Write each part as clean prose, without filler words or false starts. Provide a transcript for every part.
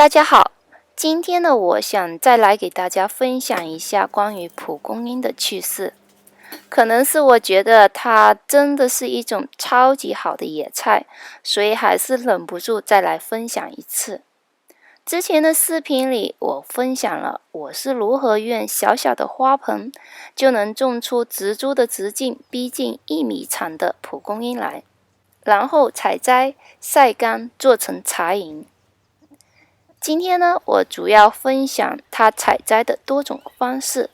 大家好，今天呢，我想再来给大家分享一下关于蒲公英的趣事。可能是我觉得它真的是一种超级好的野菜，所以还是忍不住再来分享一次。之前的视频里，我分享了我是如何用小小的花盆就能种出植株的直径逼近1米长的蒲公英来，然后采摘、晒干做成茶饮。今天呢，我主要分享它采摘的多种方式，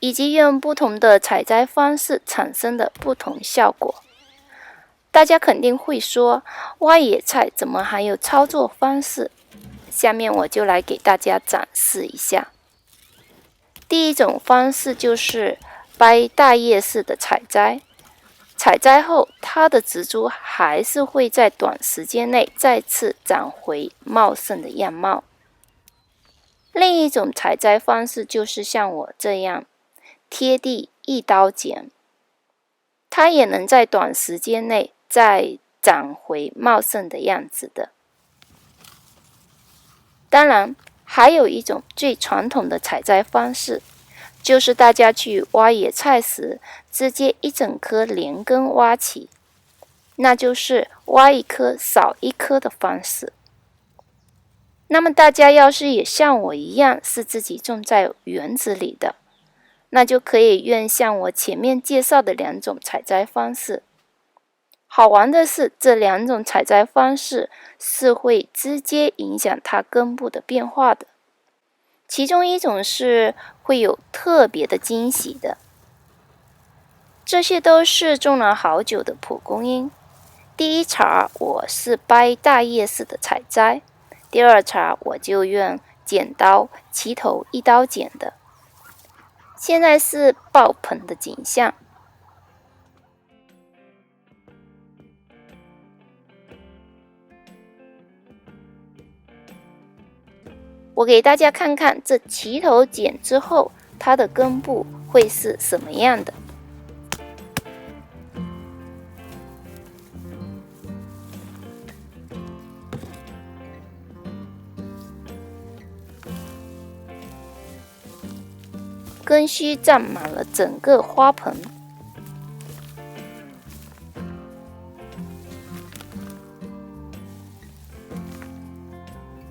以及用不同的采摘方式产生的不同效果。大家肯定会说，挖野菜怎么还有操作方式？下面我就来给大家展示一下。第一种方式就是掰大叶式的采摘。采摘后，它的植株还是会在短时间内再次长回茂盛的样貌。另一种采摘方式就是像我这样贴地一刀剪，它也能在短时间内再长回茂盛的样子的。当然，还有一种最传统的采摘方式，就是大家去挖野菜时，直接一整颗连根挖起，那就是挖一颗少一颗的方式。那么大家要是也像我一样是自己种在园子里的，那就可以用像我前面介绍的2种采摘方式。好玩的是，这2种采摘方式是会直接影响它根部的变化的。其中一种是会有特别的惊喜的。这些都是种了好久的蒲公英。第一茬我是掰大叶式的采摘，第2茬我就用剪刀齐头一刀剪的。现在是爆棚的景象。我给大家看看这齐头剪之后，它的根部会是什么样的。根须占满了整个花盆。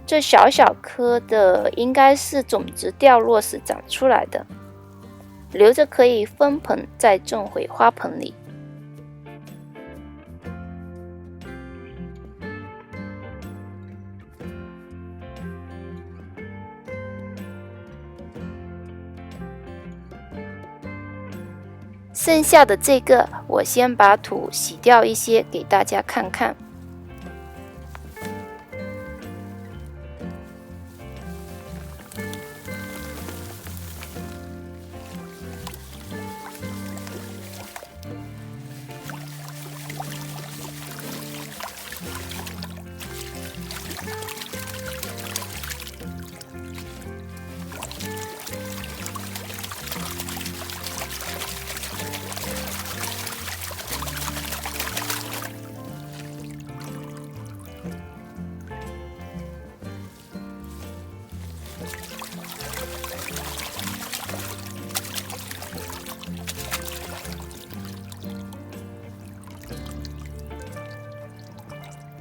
这小小颗的应该是种子掉落时长出来的，留着可以分盆再种回花盆里。剩下的这个，我先把土洗掉一些给大家看看。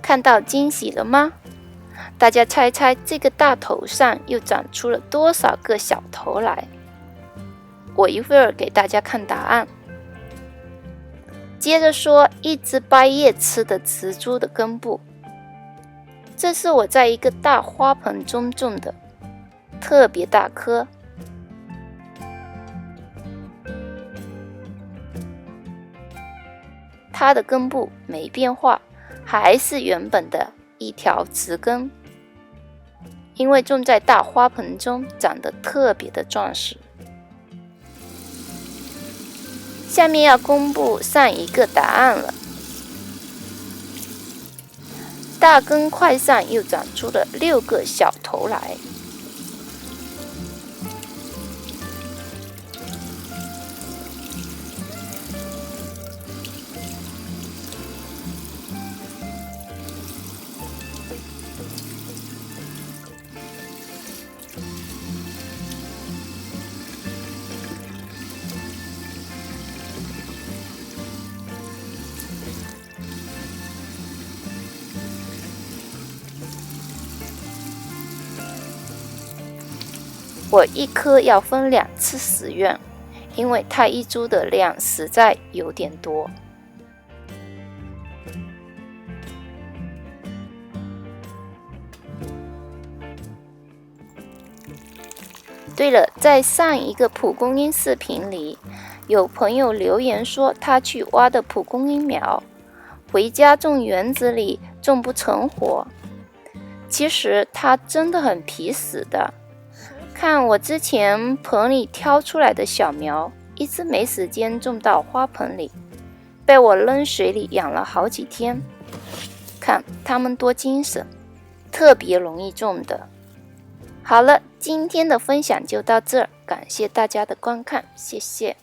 看到惊喜了吗？大家猜猜这个大头上又长出了多少个小头来？我一会儿给大家看答案。接着说一只掰叶吃的植株的根部，这是我在一个大花盆中种的，特别大颗。它的根部没变化，还是原本的一条直根，因为种在大花盆中长得特别的壮实。下面要公布上一个答案了。大根块上又长出了6个小头来。我一颗要分2次使用，因为它一株的量实在有点多。对了，在上一个蒲公英视频里，有朋友留言说他去挖的蒲公英苗，回家种园子里种不成活。其实它真的很皮实的，看我之前盆里挑出来的小苗，一直没时间种到花盆里，被我扔水里养了好几天。看它们多精神，特别容易种的。好了，今天的分享就到这儿，感谢大家的观看，谢谢。